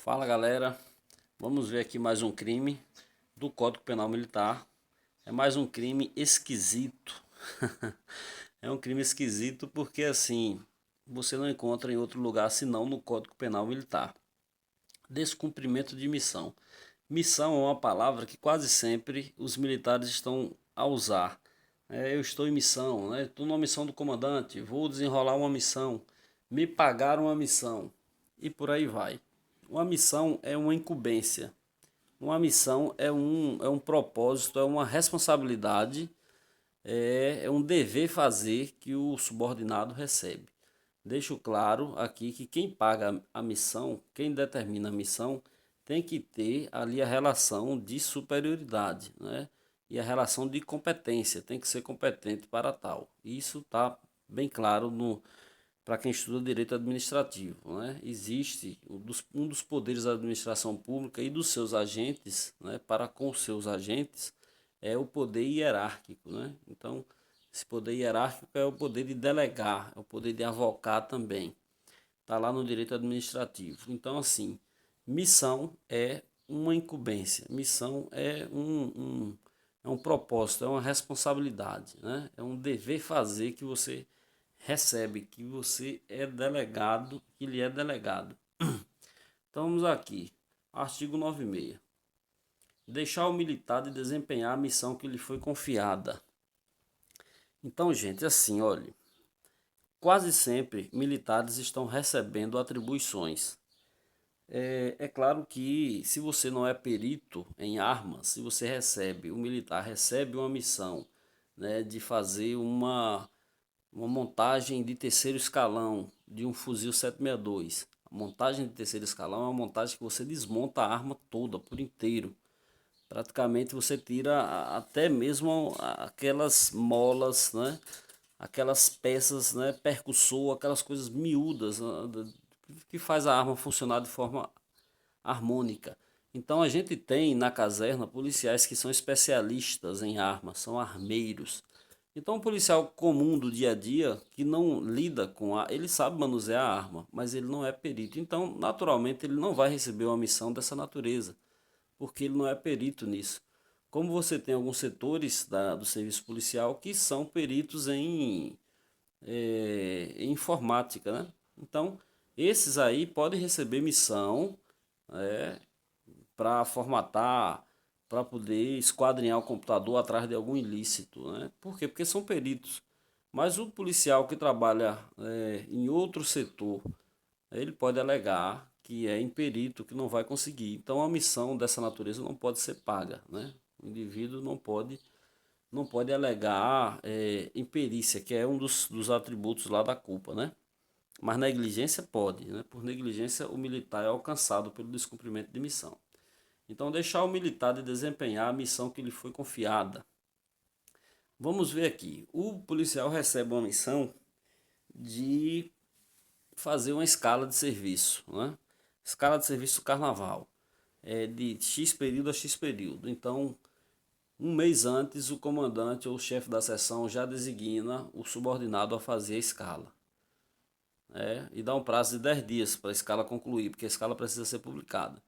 Fala galera, vamos ver aqui mais um crime do Código Penal Militar. É mais um crime esquisito. É um crime esquisito porque assim, você não encontra em outro lugar senão no Código Penal Militar. Descumprimento de missão. Missão é uma palavra que quase sempre os militares estão a usar. Eu estou em missão, né? Estou numa missão do comandante, vou desenrolar uma missão, me pagaram uma missão e por aí vai. Uma missão é uma incumbência. Uma missão é um propósito, é uma responsabilidade, é um dever fazer que o subordinado recebe. Deixo claro aqui que quem paga a missão, quem determina a missão, tem que ter ali a relação de superioridade, né? E a relação de competência, tem que ser competente para tal. Isso está bem claro no, para quem estuda direito administrativo, né? Existe um dos poderes da administração pública e dos seus agentes, né, para com os seus agentes, é o poder hierárquico, né? Então, esse poder hierárquico é o poder de delegar, é o poder de avocar também. Está lá no direito administrativo. Então, assim, missão é uma incumbência, missão é um propósito, é uma responsabilidade, né? É um dever fazer que você recebe, que você é delegado, que lhe é delegado. Então vamos aqui, artigo 96. Deixar o militar de desempenhar a missão que lhe foi confiada. Então, gente, assim, olha, quase sempre militares estão recebendo atribuições. É claro que se você não é perito em armas, se você recebe, o militar recebe uma missão, né, de fazer uma montagem de terceiro escalão de um fuzil 762. A montagem de terceiro escalão é uma montagem que você desmonta a arma toda, por inteiro. Praticamente você tira até mesmo aquelas molas, né? Aquelas peças, né? Percussor, aquelas coisas miúdas, né? Que faz a arma funcionar de forma harmônica. Então a gente tem na caserna policiais que são especialistas em armas, são armeiros. Então, um policial comum do dia a dia, que não lida com a. Ele sabe manusear a arma, mas ele não é perito. Então, naturalmente, ele não vai receber uma missão dessa natureza, porque ele não é perito nisso. Como você tem alguns setores do serviço policial que são peritos em informática, né? Então, esses aí podem receber missão para formatar, para poder esquadrinhar o computador atrás de algum ilícito, né? Por quê? Porque são peritos. Mas o policial que trabalha em outro setor, ele pode alegar que é imperito, que não vai conseguir. Então a missão dessa natureza não pode ser paga, né? O indivíduo não pode alegar imperícia, que é um dos atributos lá da culpa, né? Mas negligência pode, né? Por negligência o militar é alcançado pelo descumprimento de missão. Então deixar o militar de desempenhar a missão que lhe foi confiada. Vamos ver aqui. O policial recebe uma missão de fazer uma escala de serviço, né? Escala de serviço carnaval, de X período a X período. Então, um mês antes, o comandante ou o chefe da seção já designa o subordinado a fazer a escala. E dá um prazo de 10 dias para a escala concluir, porque a escala precisa ser publicada.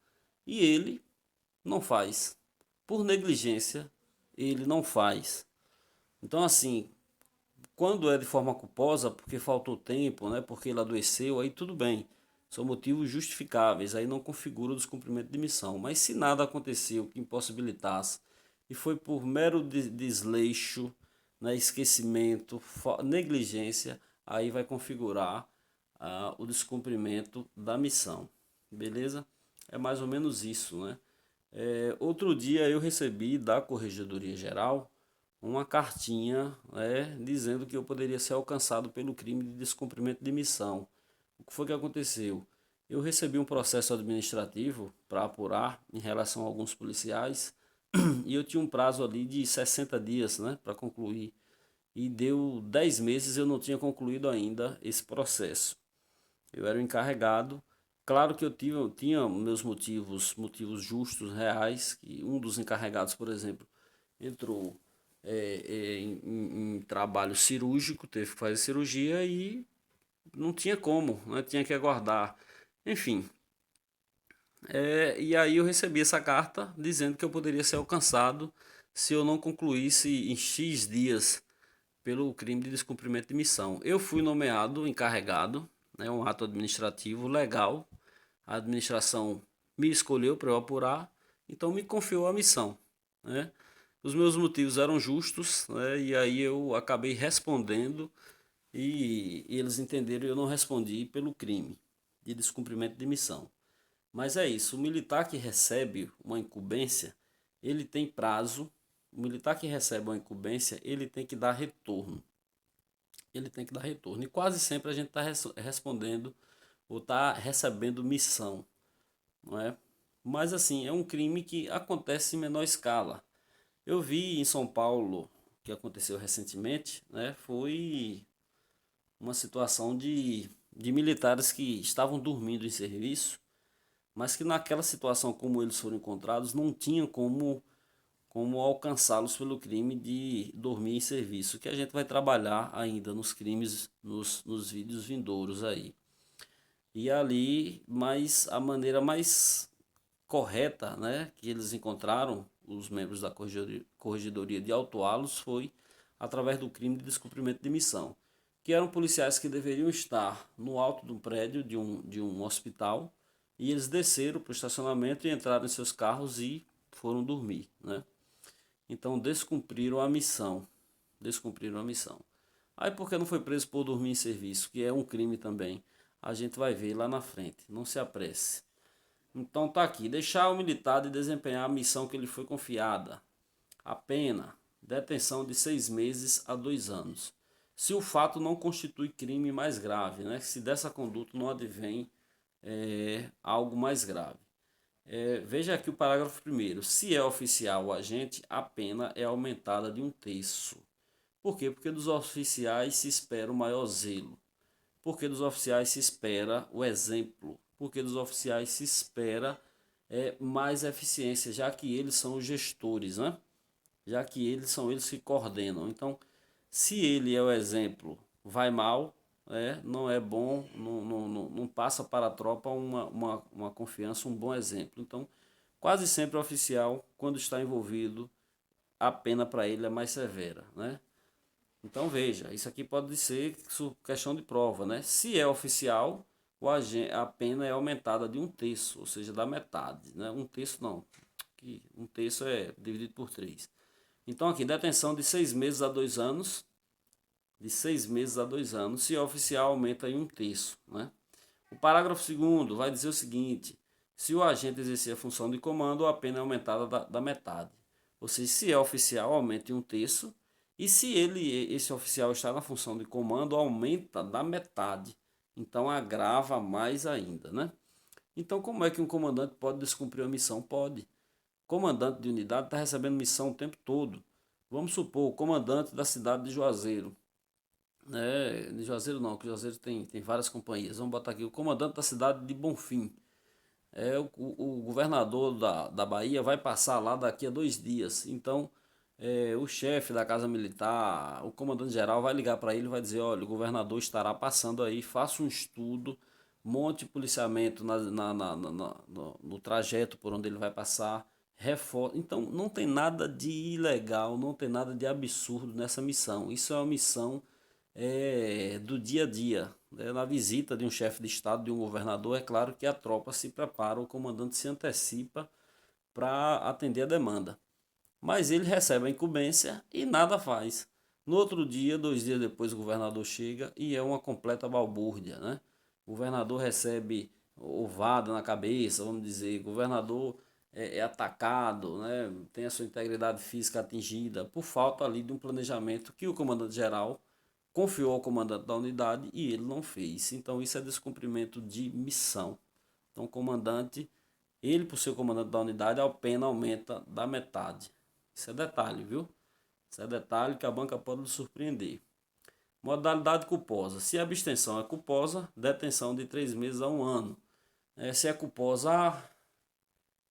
E ele não faz. Por negligência, ele não faz. Então, assim, quando é de forma culposa, porque faltou tempo, né, porque ele adoeceu, aí tudo bem. São motivos justificáveis, aí não configura o descumprimento de missão. Mas se nada aconteceu que impossibilitasse e foi por mero desleixo, né, esquecimento, negligência, aí vai configurar o descumprimento da missão. Beleza? É mais ou menos isso, né? Outro dia eu recebi da Corregedoria Geral uma cartinha, dizendo que eu poderia ser alcançado pelo crime de descumprimento de missão. O que foi que aconteceu? Eu recebi um processo administrativo para apurar em relação a alguns policiais e eu tinha um prazo ali de 60 dias, né, para concluir. E deu 10 meses e eu não tinha concluído ainda esse processo. Eu era o encarregado. Claro que tinha meus motivos justos, reais, que um dos encarregados, por exemplo, entrou em trabalho cirúrgico, teve que fazer cirurgia e não tinha como, né? Tinha que aguardar. Enfim, E aí eu recebi essa carta dizendo que eu poderia ser alcançado se eu não concluísse em X dias pelo crime de descumprimento de missão. Eu fui nomeado encarregado, né, um ato administrativo legal. A administração me escolheu para eu apurar, então me confiou a missão, né? Os meus motivos eram justos, né? E aí eu acabei respondendo e eles entenderam que eu não respondi pelo crime de descumprimento de missão. Mas é isso, o militar que recebe uma incumbência, ele tem prazo. O militar que recebe uma incumbência, ele tem que dar retorno. Ele tem que dar retorno. E quase sempre a gente está respondendo ou está recebendo missão, não é? Mas assim, é um crime que acontece em menor escala. Eu vi em São Paulo, que aconteceu recentemente, né? Foi uma situação de militares que estavam dormindo em serviço, mas que naquela situação como eles foram encontrados, não tinha como alcançá-los pelo crime de dormir em serviço, que a gente vai trabalhar ainda nos crimes, nos vídeos vindouros aí. E ali, mas a maneira mais correta, né, que eles encontraram, os membros da Corregedoria de autuá-los, foi através do crime de descumprimento de missão, que eram policiais que deveriam estar no alto de um prédio de um hospital, e eles desceram para o estacionamento e entraram em seus carros e foram dormir, né? Então descumpriram a missão, descumpriram a missão. Aí porque não foi preso por dormir em serviço, que é um crime também, a gente vai ver lá na frente, não se apresse. Então tá aqui, deixar o militar de desempenhar a missão que lhe foi confiada. A pena, detenção de 6 meses a 2 anos. Se o fato não constitui crime mais grave, né? Se dessa conduta não advém algo mais grave. Veja aqui o parágrafo primeiro. Se é oficial o agente, a pena é aumentada de 1/3. Por quê? Porque dos oficiais se espera o maior zelo. Porque dos oficiais se espera o exemplo. Porque dos oficiais se espera mais eficiência, já que eles são os gestores, né? Já que eles são eles que coordenam. Então, se ele é o exemplo, vai mal, não é bom, não passa para a tropa uma confiança, um bom exemplo. Então, quase sempre o oficial, quando está envolvido, a pena para ele é mais severa, né? Então veja, isso aqui pode ser questão de prova, né? Se é oficial, a pena é aumentada de 1/3, ou seja, da metade, né? 1/3 não, que 1/3 é dividido por 3. Então aqui, detenção de 6 meses a 2 anos, de 6 meses a 2 anos, se é oficial aumenta em 1/3, né? O parágrafo segundo vai dizer o seguinte: se o agente exercer a função de comando, a pena é aumentada da metade. Ou seja, se é oficial, aumenta em 1/3. E se esse oficial está na função de comando, aumenta da metade. Então agrava mais ainda, né? Então como é que um comandante pode descumprir a missão? Pode. Comandante de unidade está recebendo missão o tempo todo. Vamos supor, o comandante da cidade de Juazeiro. De Juazeiro não, que Juazeiro tem várias companhias. Vamos botar aqui o comandante da cidade de Bonfim. O governador da Bahia vai passar lá daqui a 2 dias. Então, o chefe da Casa Militar, o comandante-geral vai ligar para ele e vai dizer: olha, o governador estará passando aí, faça um estudo, monte policiamento no trajeto por onde ele vai passar, reforça. Então, não tem nada de ilegal, não tem nada de absurdo nessa missão. Isso é uma missão do dia a dia. Na visita de um chefe de estado, de um governador, é claro que a tropa se prepara, o comandante se antecipa para atender a demanda. Mas ele recebe a incumbência e nada faz. No outro dia, 2 dias depois, o governador chega e é uma completa balbúrdia, né? O governador recebe ovada na cabeça, vamos dizer. O governador é atacado, né? Tem a sua integridade física atingida por falta ali de um planejamento que o comandante-geral confiou ao comandante da unidade e ele não fez. Então isso é descumprimento de missão. Então o comandante, ele por ser comandante da unidade, a pena aumenta da metade. Isso é detalhe, viu? Isso é detalhe que a banca pode lhe surpreender. Modalidade culposa. Se a abstenção é culposa, detenção de 3 meses a 1 ano. Se é culposa,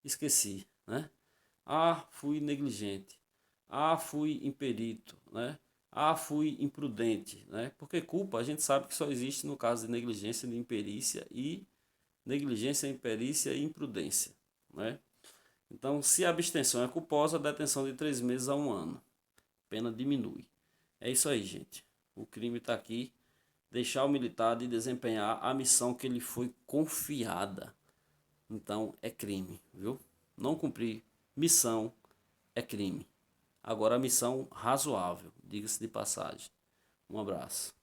esqueci, né? Fui negligente. Fui imperito, né? Fui imprudente, né? Porque culpa a gente sabe que só existe no caso de negligência, de imperícia e negligência, imperícia e imprudência, né? Então, se a abstenção é culposa, detenção de 3 meses a 1 ano. Pena diminui. É isso aí, gente. O crime está aqui. Deixar o militar de desempenhar a missão que lhe foi confiada. Então, é crime, viu? Não cumprir missão é crime. Agora, a missão razoável, diga-se de passagem. Um abraço.